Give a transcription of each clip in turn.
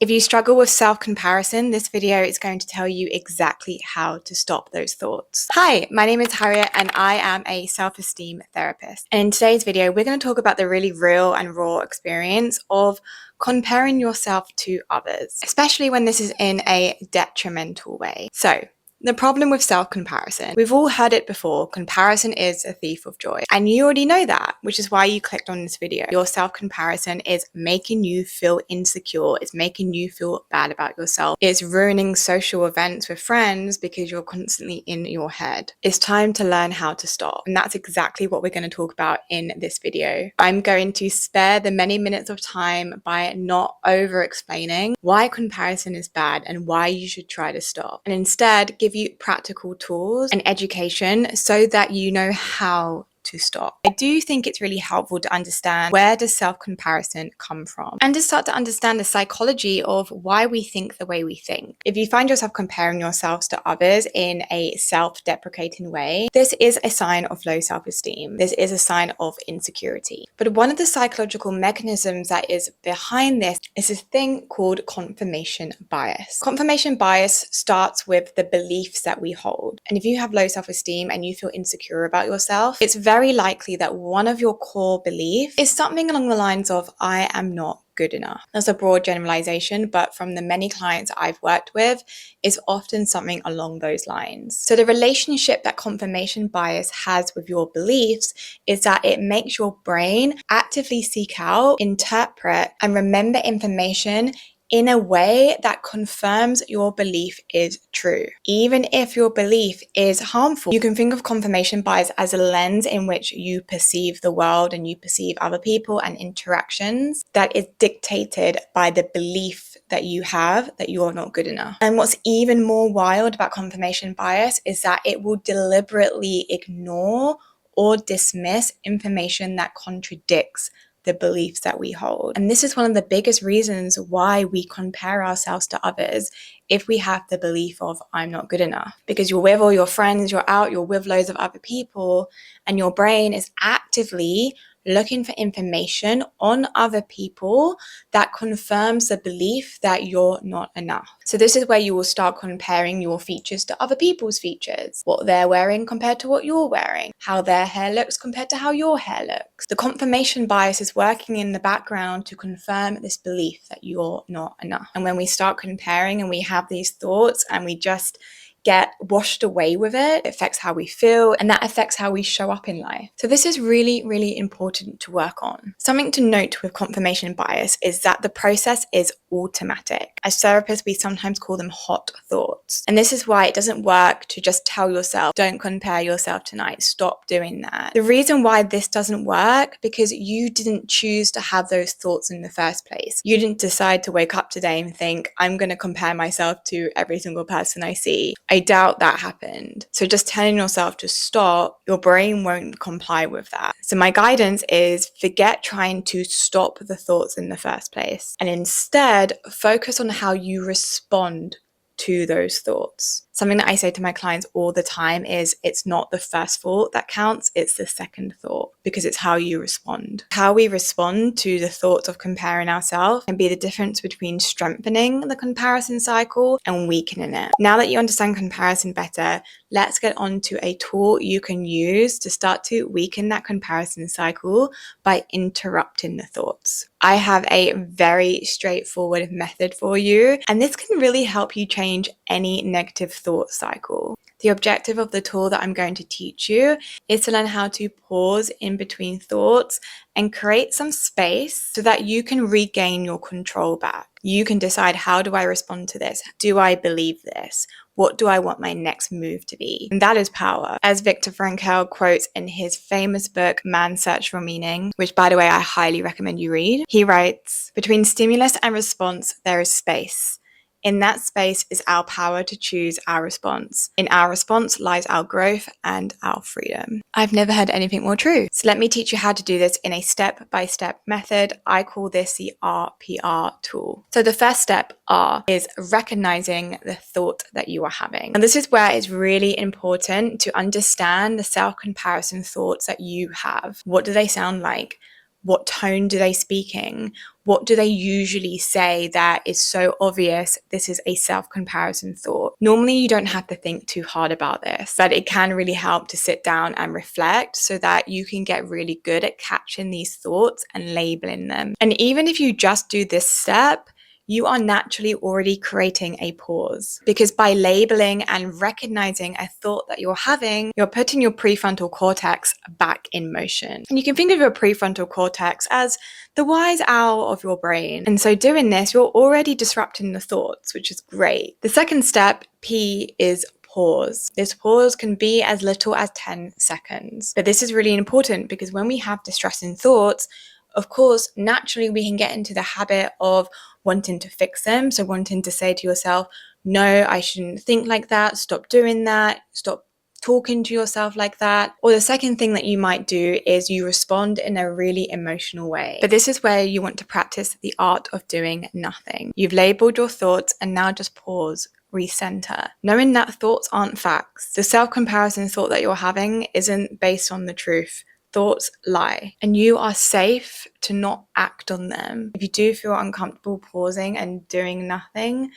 If you struggle with self-comparison, this video is going to tell you exactly how to stop those thoughts. Hi, my name is Harriet and I am a self-esteem therapist. And in today's video, we're going to talk about the really real and raw experience of comparing yourself to others, especially when this is in a detrimental way. So, the problem with self-comparison. We've all heard it before. Comparison is a thief of joy. And you already know that, which is why you clicked on this video. Your self-comparison is making you feel insecure. It's making you feel bad about yourself. It's ruining social events with friends because you're constantly in your head. It's time to learn how to stop. And that's exactly what we're going to talk about in this video. I'm going to spare the many minutes of time by not over-explaining why comparison is bad and why you should try to stop. And instead, give you practical tools and education so that you know how to stop. I do think it's really helpful to understand where does self-comparison come from and to start to understand the psychology of why we think the way we think. If you find yourself comparing yourselves to others in a self-deprecating way, this is a sign of low self-esteem. This is a sign of insecurity. But one of the psychological mechanisms that is behind this is this thing called confirmation bias. Confirmation bias starts with the beliefs that we hold. And if you have low self-esteem and you feel insecure about yourself, it's very likely that one of your core beliefs is something along the lines of, I am not good enough. That's a broad generalization, but from the many clients I've worked with, is often something along those lines. So the relationship that confirmation bias has with your beliefs is that it makes your brain actively seek out, interpret, and remember information in a way that confirms your belief is true. Even if your belief is harmful, you can think of confirmation bias as a lens in which you perceive the world and you perceive other people and interactions that is dictated by the belief that you have that you're not good enough. And what's even more wild about confirmation bias is that it will deliberately ignore or dismiss information that contradicts the beliefs that we hold. And this is one of the biggest reasons why we compare ourselves to others if we have the belief of, I'm not good enough. Because you're with all your friends, you're out, you're with loads of other people, and your brain is actively looking for information on other people that confirms the belief that you're not enough. So this is where you will start comparing your features to other people's features, what they're wearing compared to what you're wearing, how their hair looks compared to how your hair looks. The confirmation bias is working in the background to confirm this belief that you're not enough. And when we start comparing and we have these thoughts and we just get washed away with it, it affects how we feel, and that affects how we show up in life. So this is really, really important to work on. Something to note with confirmation bias is that the process is automatic. As therapists, we sometimes call them hot thoughts. And this is why it doesn't work to just tell yourself, don't compare yourself tonight, stop doing that. The reason why this doesn't work, because you didn't choose to have those thoughts in the first place. You didn't decide to wake up today and think, I'm going to compare myself to every single person I see. I doubt that happened. So just telling yourself to stop, your brain won't comply with that. So my guidance is forget trying to stop the thoughts in the first place and instead focus on how you respond to those thoughts. Something that I say to my clients all the time is it's not the first thought that counts, it's the second thought, because it's how you respond. How we respond to the thoughts of comparing ourselves can be the difference between strengthening the comparison cycle and weakening it. Now that you understand comparison better, let's get on to a tool you can use to start to weaken that comparison cycle by interrupting the thoughts. I have a very straightforward method for you, and this can really help you change any negative thought cycle. The objective of the tool that I'm going to teach you is to learn how to pause in between thoughts and create some space so that you can regain your control back. You can decide, how do I respond to this? Do I believe this? What do I want my next move to be? And that is power. As Viktor Frankl quotes in his famous book, Man's Search for Meaning, which by the way, I highly recommend you read, he writes, between stimulus and response, there is space. In that space is our power to choose our response. In our response lies our growth and our freedom. I've never heard anything more true. So let me teach you how to do this in a step-by-step method. I call this the RPR tool. So the first step, R, is recognizing the thought that you are having. And this is where it's really important to understand the self-comparison thoughts that you have. What do they sound like? What tone do they speaking? What do they usually say that is so obvious this is a self-comparison thought? Normally, you don't have to think too hard about this, but it can really help to sit down and reflect so that you can get really good at catching these thoughts and labeling them. And even if you just do this step, you are naturally already creating a pause, because by labeling and recognizing a thought that you're having, you're putting your prefrontal cortex back in motion. And you can think of your prefrontal cortex as the wise owl of your brain. And so doing this, you're already disrupting the thoughts, which is great. The second step, P, is pause. This pause can be as little as 10 seconds. But this is really important because when we have distressing thoughts, of course, naturally we can get into the habit of wanting to fix them. So wanting to say to yourself, no, I shouldn't think like that. Stop doing that. Stop talking to yourself like that. Or the second thing that you might do is you respond in a really emotional way. But this is where you want to practice the art of doing nothing. You've labeled your thoughts and now just pause. Recenter. Knowing that thoughts aren't facts. The self-comparison thought that you're having isn't based on the truth. Thoughts lie, and you are safe to not act on them. If you do feel uncomfortable pausing and doing nothing,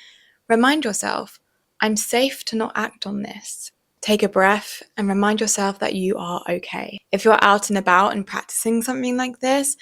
remind yourself, I'm safe to not act on this. Take a breath and remind yourself that you are okay. If you're out and about and practicing something like this,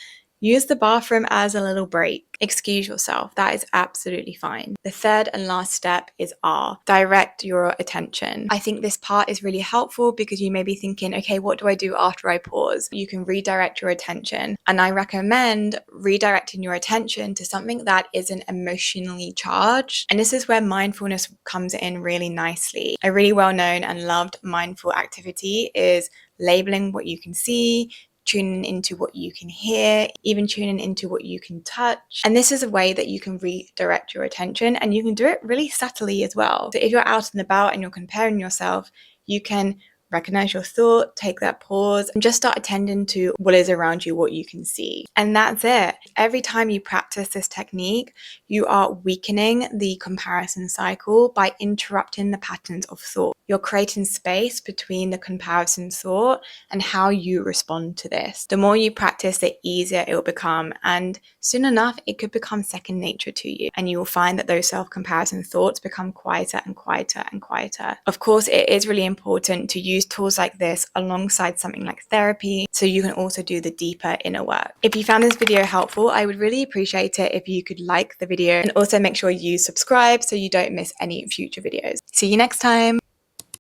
use the bathroom as a little break. Excuse yourself. That is absolutely fine. The third and last step is R. Direct your attention. I think this part is really helpful because you may be thinking, okay, what do I do after I pause? You can redirect your attention. And I recommend redirecting your attention to something that isn't emotionally charged. And this is where mindfulness comes in really nicely. A really well-known and loved mindful activity is labeling what you can see, tuning into what you can hear, even tuning into what you can touch. And this is a way that you can redirect your attention, and you can do it really subtly as well. So if you're out and about and you're comparing yourself, you can recognize your thought, take that pause, and just start attending to what is around you, what you can see. And that's it. Every time you practice this technique, you are weakening the comparison cycle by interrupting the patterns of thought. You're creating space between the comparison thought and how you respond to this. The more you practice, the easier it will become. And soon enough, it could become second nature to you. And you will find that those self-comparison thoughts become quieter and quieter and quieter. Of course, it is really important to use tools like this alongside something like therapy, so you can also do the deeper inner work. If you found this video helpful, I would really appreciate it if you could like the video and also make sure you subscribe so you don't miss any future videos. See you next time.